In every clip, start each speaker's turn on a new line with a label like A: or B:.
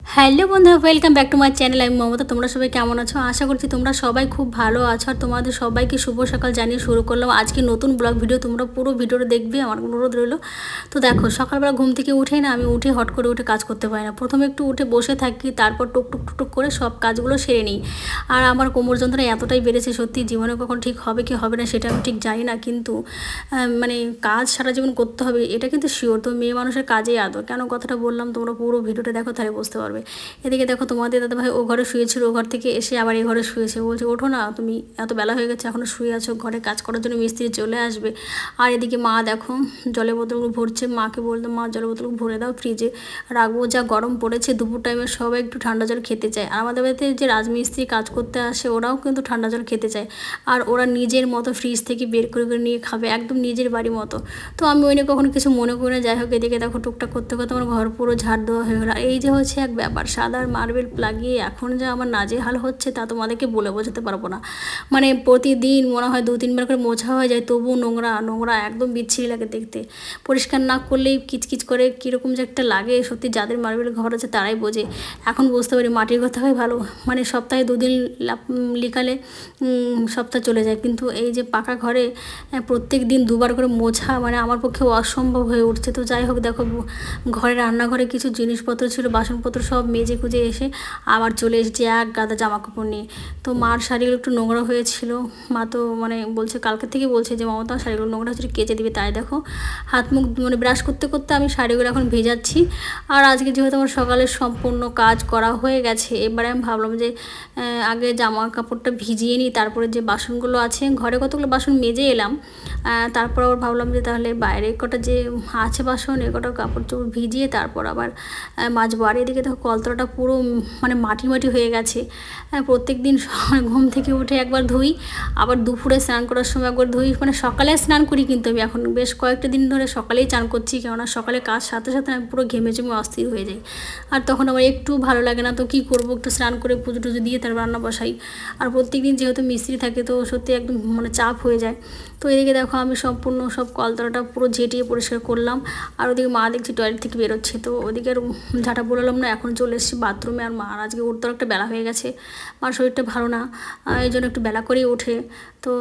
A: Hello বন্ধুরা, welcome back to my channel. আমি মমতা। তোমরা সবাই কেমন আছো? আশা করছি তোমরা সবাই খুব ভালো আছো। আর তোমাদের সবাইকে শুভ সকাল জানিয়ে শুরু করলাম আজকে নতুন ব্লগ ভিডিও। তোমরা পুরো ভিডিওটা দেখবে, আমার অনুরোধ রইলো। তো দেখো, সকালবেলা ঘুম থেকে উঠেই না আমি হট করে উঠে কাজ করতে পারি না। প্রথমে একটু উঠে বসে থাকি, তারপর টুক করে সব কাজগুলো সেরে নিই। আর আমার কোমর যন্ত্রণা এতটাই বেড়েছে, সত্যি জীবনে কখন ঠিক হবে কি হবে না সেটা আমি ঠিক জানি না, কিন্তু মানে কাজ সারা জীবন করতে হবে এটা কিন্তু শিওর। তো মেয়ে মানুষের কাজেই আদর। কেন কথাটা বললাম তোমরা পুরো ভিডিওটা দেখো, তাহলে বুঝতে পারবে। এদিকে দেখো, তোমাদের দাদাভাই ও ঘরে শুয়েছিল, ও ঘর থেকে এসে আবার এই ঘরে শুয়েছে। বলছে ওঠো না, তুমি এত বেলা হয়ে গেছে এখনও শুয়ে আছো, ঘরে কাজ করার জন্য মিস্ত্রি চলে আসবে। আর এদিকে মা দেখো জলের বোতলগুলো ভরছে। মাকে বলতো মা জলের বোতলগুলো ভরে দাও, ফ্রিজে রাখবো। যা গরম পড়েছে, দুপুর টাইমে সবাই একটু ঠান্ডা জল খেতে চায়। আর আমাদের বাড়িতে যে রাজমিস্ত্রি কাজ করতে আসে ওরাও কিন্তু ঠান্ডা জল খেতে চায়। আর ওরা নিজের মতো ফ্রিজ থেকে বের করে নিয়ে খাবে, একদম নিজের বাড়ির মতো। তো আমি ওই নিয়ে কখনো কিছু মনে করি না। যাই হোক, এদিকে দেখো টুকটাক করতে করতে আমার ঘর পুরো ঝাড় দেওয়া হয়ে গেলো। এই যে হচ্ছে এক ব্যাপার, সাদার মার্বেল লাগিয়ে এখন যে আমার নাজেহাল হচ্ছে তা তোমাদেরকে বলে বোঝাতে পারবো না। মানে প্রতিদিন মনে হয় 2-3 বার করে মোছা হয়ে যায়, তবুও নোংরা নোংরা একদম বিচ্ছিরি লাগে দেখতে। পরিষ্কার না করলেই কিচকিচ করে কীরকম যে একটা লাগে, সত্যি যাদের মার্বেল ঘর আছে তারাই বোঝে। এখন বুঝতে পারি মাটির ঘর থাকাই ভালো। মানে সপ্তাহে 2 দিন লিকালে সপ্তাহ চলে যায়, কিন্তু এই যে পাকা ঘরে প্রত্যেক দিন 2বার করে মোছা মানে আমার পক্ষে অসম্ভব হয়ে উঠছে। তো যাই হোক, দেখো ঘরে রান্নাঘরে কিছু জিনিসপত্র ছিল, বাসনপত্র সব মেজে কুজে এসে আবার চলে এসেছি এক গাদা জামা কাপড় নিয়ে। তো মার শাড়িগুলো একটু নোংরা হয়েছিল। মা তো মানে বলছে, কালকে থেকে বলছে যে মমতা শাড়িগুলো নোংরা হচ্ছে কেচে দিবে। তাই দেখো হাত মুখ মানে ব্রাশ করতে করতে আমি শাড়িগুলো এখন ভেজাচ্ছি। আর আজকে যেহেতু আমার সকালের সম্পূর্ণ কাজ করা হয়ে গেছে, এবারে আমি ভাবলাম যে আগে জামা কাপড়টা ভিজিয়ে নিই, তারপরে যে বাসনগুলো আছে ঘরে কতগুলো বাসন মেজে এলাম। তারপর আবার ভাবলাম যে তাহলে বাইরে কটা যে আছে বাসন এ কটা কাপড় চোপড় ভিজিয়ে তারপর আবার মাজবো। আর এদিকে দেখো কলতলাটা পুরো মানে মাটি মাটি হয়ে গেছে। প্রত্যেক দিন ঘুম থেকে উঠে একবার ধুই, আবার দুপুরে স্নান করার সময় একবার ধুই। মানে সকালে স্নান করি, কিন্তু আমি এখন বেশ কয়েকটা দিন ধরে সকালেই চান করছি, কেননা সকালে কাজ সাথে সাথে আমি পুরো ঘেমে জমে অস্থির হয়ে যাই। আর তখন আমার একটু ভালো লাগে না। তো কী করবো, একটু স্নান করে পুজো টুজো দিয়ে তারপর রান্না বসাই। আর প্রত্যেক দিন যেহেতু মিস্ত্রি থাকে তো সত্যি একদম মানে চাপ হয়ে যায়। তো এদিকে দেখো আমি সম্পূর্ণ সব কলতলাটা পুরো ঝেঁটিয়ে পরিষ্কার করলাম। আর ওদিকে মা দেখছি টয়লেট থেকে বেরোচ্ছে, তো ওদিকে আর ঝাঁটা বললাম না, এখন চলে এসেছি বাথরুমে। আর মার আজকে উঠতে একটা বেলা হয়ে গেছে, মার শরীরটা ভালো না, এই জন্য একটু বেলা করেই ওঠে। তো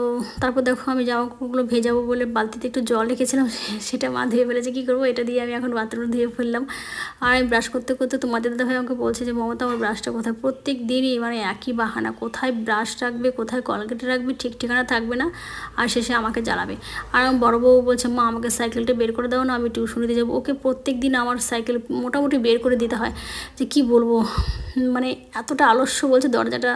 A: তারপর দেখো আমি জামা কাপড়গুলো ভেজাবো বলে বালতিতে একটু জল রেখেছিলাম, সেটা মা ধুয়ে ফেলেছে। কী করবো, এটা দিয়ে আমি এখন বাথরুমে ধুয়ে ফেললাম। আর আমি ব্রাশ করতে করতে তোমাদের দাদাভাই আমাকে বলছে যে মমতা আমার ব্রাশটা কোথায়। প্রত্যেক দিনই মানে একই বাহানা, কোথায় ব্রাশ রাখবে কোথায় কলগেটে রাখবে ঠিক ঠিকানা থাকবে না, আর শেষে আমাকে জ্বালাবে। আর আমার বড় বউ বলছে মা আমাকে সাইকেলটা বের করে দাও না, আমি টিউশনে দিয়ে যাবো। ওকে প্রত্যেক দিন আমার সাইকেল মোটামুটি বের করে দিতে হয়। যে কি বলবো, মানে এতটা আলস্য বলছে, দরজাটা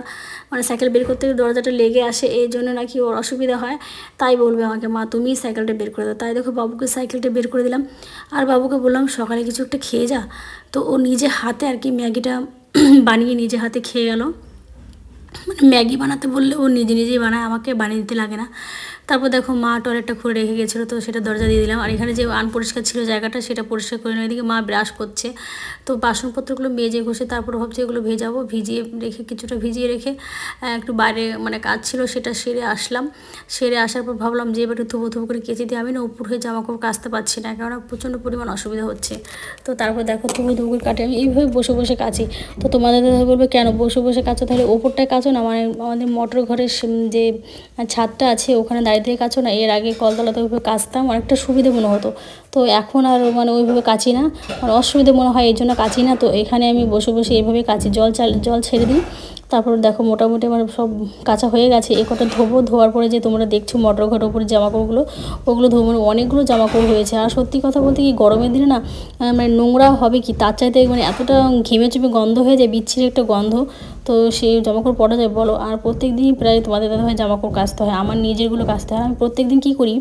A: মানে সাইকেল বের করতে দরজাটা লেগে আসে, এই জন্য নাকি ওর অসুবিধা হয়। তাই বলবে আমাকে মা তুমি সাইকেলটা বের করে দাও। তাই দেখো বাবুকে সাইকেলটা বের করে দিলাম। আর বাবুকে বললাম সকালে কিছু একটা খেয়ে যা। তো ও নিজে হাতে আর কি ম্যাগিটা বানিয়ে নিজে হাতে খেয়ে গেল। মানে ম্যাগি বানাতে বললে ও নিজে নিজেই বানায়, আমাকে বানিয়ে দিতে লাগে না। তারপর দেখো মা টয়লেটটা খুলে রেখে গেছিলো, তো সেটা দরজা দিয়ে দিলাম। আর এখানে যে আনপরিষ্কার ছিল জায়গাটা সেটা পরিষ্কার করে নিলাম। এদিকে মা ব্রাশ করছে, তো বাসনপত্রগুলো মেজে ঘষে তারপর ভাবছি এগুলো ভেজাবো। ভিজিয়ে রেখে কিছুটা ভিজিয়ে রেখে একটু বাইরে মানে কাজ ছিল সেটা সেরে আসলাম। সেরে আসার পর ভাবলাম যে এবার একটু থুবো করে কেচে দিয়ে, আমি না উপর হয়ে জামা কাপড় কাচতে পারছি না, কেননা প্রচণ্ড পরিমাণ অসুবিধা হচ্ছে। তো তারপর দেখো থুবো করে কাটে, আমি এইভাবে বসে বসে কাচি। তো তোমাদের দাদা বলবে কেন বসে বসে কাচো, তাহলে ওপরটায় কাচো না, মানে আমাদের মোটর ঘরের যে ছাদটা আছে ওখানে দাঁড়িয়ে কাচো না। এর আগে কলতলাতে ওইভাবে কাচতাম, অনেকটা সুবিধে মনে হতো। তো এখন আর মানে ওইভাবে কাচি না, আর অসুবিধে মনে হয় এই জন্য কাচি না। তো এখানে আমি বসে বসে এইভাবে কাচি, জল ছেড়ে দিই। তারপর দেখো মোটামুটি আমার সব কাঁচা হয়ে গেছে। এ কটা ধোবো, ধোয়ার পরে যে তোমরা দেখছো মোটর ঘরের উপরে জামাকাপড়গুলো ওগুলো ধোবো। মানে অনেকগুলো জামাকাপড় হয়েছে। আর সত্যি কথা বলতে কি গরমের দিনে না মানে নোংরা হবে কি, তার চাইতে মানে এতটা ঘেমে চুপে গন্ধ হয়ে যায়, বিচ্ছিরি একটা গন্ধ। তো সেই জামাকাপড় পরা যায় বলো। আর প্রত্যেক দিনই প্রায় তোমাদের দাদাভাই জামাকাপড় কাচতে হয়, আমার নিজেরগুলো কাচতে হয়। আমি প্রত্যেক দিন কী করি,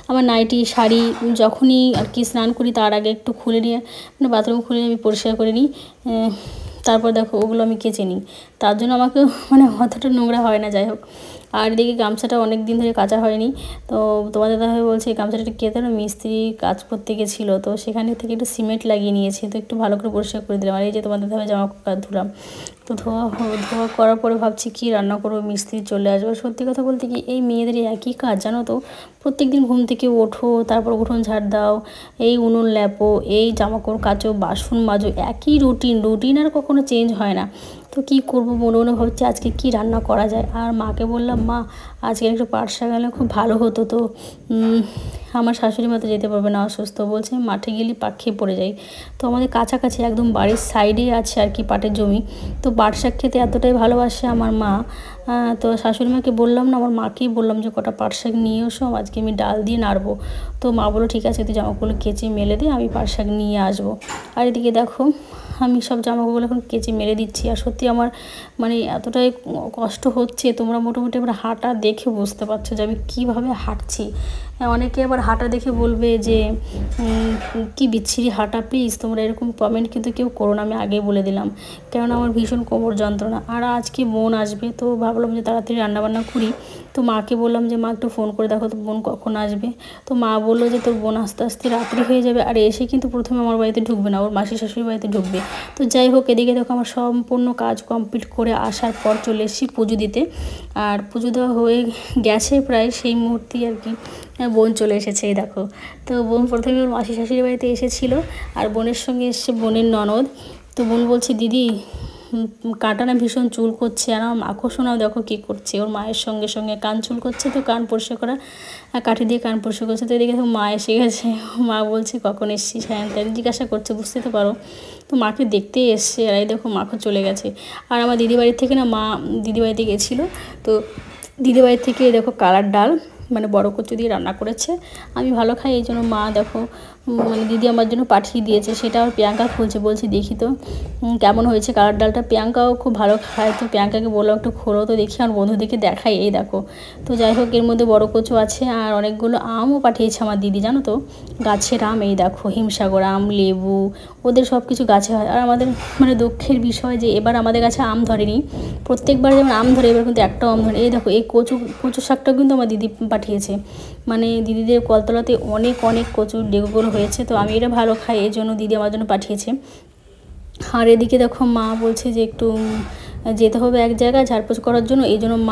A: আমার নাইটি শাড়ি যখনই আর কি স্নান করি তার আগে একটু খুলে নিয়ে মানে বাথরুম খুলে আমি পরিষ্কার করে নিই। তারপর দেখো ওগুলো আমি কেচে নিই, তার জন্য আমাকে মানে অতটা নোংরা হয় না। যাই হোক, আর এদিকে গামছাটা অনেক দিন ধরে কাচা হয়নি। তো তোমাদের দাদাভাই বলছে গামছাটা একটু কেটে না, মিস্ত্রি কাজ করতে গেছিলো, তো সেখানে থেকে একটু সিমেন্ট লাগিয়ে নিয়েছি, তো একটু ভালো করে পরিষ্কার করে দিলাম। আর এই যে তোমাদের দাদাভাই জামা কাপড় ধুলাম, তো ধোয়া করার পরে ভাবছি কি রান্না করবো, মিস্ত্রি চলে আসবে। সত্যি কথা বলতে কি এই মেয়েদের একই কাজ জানো তো, প্রত্যেক দিন ঘুম থেকে ওঠো, তারপর উঠোন ঝাড় দাও, এই উনুন ল্যাপো, এই জামাকাপড় কাচো, বাসন মাজো, একই রুটিন আর কখনো চেঞ্জ হয় না। তো কী করবো মনে মনে ভাবছি আজকে কি রান্না করা যায়। আর মাকে বললাম, মা আজকে একটু পাট শাক আনলে খুব ভালো হতো। তো আমার শাশুড়ি মা তো যেতে পারবে না, অসুস্থ, বলছে মাঠে গেলে পাট খেয়ে পড়ে যাই। তো আমাদের কাছাকাছি একদম বাড়ির সাইডেই আছে আর কি পাটের জমি। তো পাট শাক খেতে এতটাই ভালোবাসে আমার মা। তো শাশুড়ি মাকে বললাম না, আমার মাকেই বললাম যে কটা পাট শাক নিয়ে এসো, আজকে আমি ডাল দিয়ে নাড়বো। তো মা বললো ঠিক আছে, তুই জামাগুলো কেচে মেলে দে, আমি পাট শাক নিয়ে আসবো। আর এদিকে দেখো আমি সব জামাগুলো এখন কেচে মেলে দিচ্ছি। আর সত্যি আমার মানে এতটাই কষ্ট হচ্ছে, তোমরা মোটামুটি আমার হাঁটা দেখে বুঝতে পারছো যে আমি কীভাবে হাঁটছি। অনেকে আবার হাঁটা দেখে বলবে যে কি বিচ্ছিরি হাঁটা, প্লিজ তোমরা এরকম কমেন্ট কিন্তু কেউ করো না, আমি আগে বলে দিলাম, কেননা আমার ভীষণ কোমর যন্ত্রণা। আর আজকে বোন আসবে, তো ভাবলাম যে তাড়াতাড়ি রান্নাবান্না করি। তো মাকে বললাম যে মা একটু ফোন করে দেখো তো বোন কখন আসবে। তো মা বললো যে তোর বোন আস্তে আস্তে রাত্রি হয়ে যাবে, আর এসে কিন্তু প্রথমে আমার বাড়িতে ঢুকবে না, ওর মাসি শাশুড়ির বাড়িতে ঢুকবে। তো যাই হোক, এদিকে দেখো আমার সম্পূর্ণ কাজ কমপ্লিট করে আসার পর চলে এসেছি পুজো দিতে। আর পুজো দেওয়া হয়ে গেছে প্রায়, সেই মুহূর্তেই আর কি বোন চলে এসেছে। এই দেখো, তো বোন প্রথমে ওর মাসি শাশুড়ির বাড়িতে এসেছিলো, আর বোনের সঙ্গে এসছে বোনের ননদ। তো বোন বলছে দিদি কাঁটা না ভীষণ চুল করছে। আর আমার মাখো শোনাও দেখো কী করছে, ওর মায়ের সঙ্গে সঙ্গে কান চুল করছে, তো কান পরিষ্কার করা কাঠি দিয়ে কান পরিষ্কার করছে। তো এদিকে মা এসে গেছে, মা বলছে কখন এসছিস, হ্যাঁ তাই জিজ্ঞাসা করছে, বুঝতে তো পারো। তো মাকে দেখতেই এসছে, আর এই দেখো মাখো চলে গেছে। আর আমার দিদিবাড়ির থেকে না, মা দিদিবাড়িতে গেছিলো, তো দিদিবাড়ির থেকে দেখো কালার ডাল মানে বড় কচু দিয়ে রান্না করেছে। আমি ভালো খাই, এই জন্য মা দেখো মানে দিদি আমার জন্য পাঠিয়ে দিয়েছে। সেটা আর প্রিয়াঙ্কা খুলছে, বলছি দেখি তো কেমন হয়েছে কালার ডালটা। প্রিয়াঙ্কাও খুব ভালো খায়, তো প্রিয়াঙ্কাকে বললাম একটু খোলো তো দেখি, আমার বন্ধুদেরকে দেখাই। এই দেখো, তো যাই হোক এর মধ্যে বড় কচু আছে, আর অনেকগুলো আমও পাঠিয়েছে আমার দিদি, জানো তো গাছের আম। এই দেখো হিমসাগর আম, লেবু, ওদের সব কিছু গাছে হয়। আর আমাদের মানে দুঃখের বিষয় যে এবার আমাদের কাছে আম ধরেনি। প্রত্যেকবার যেমন আম ধরে, এবার কিন্তু একটাও আম ধরে। এই দেখো এই কচু শাকটাও কিন্তু আমার দিদি পাঠিয়েছে, মানে দিদিদের কলতলাতে অনেক কচুর ডেগুগুলো হয়েছে। তো আমি এটা ভালো খাই, এই জন্য দিদি আমার জন্য পাঠিয়েছে। আর এদিকে দেখো মা বলছে যে একটু যেতে হবে এক জায়গায় ঝাড়পোছ করার জন্য, এই জন্য মা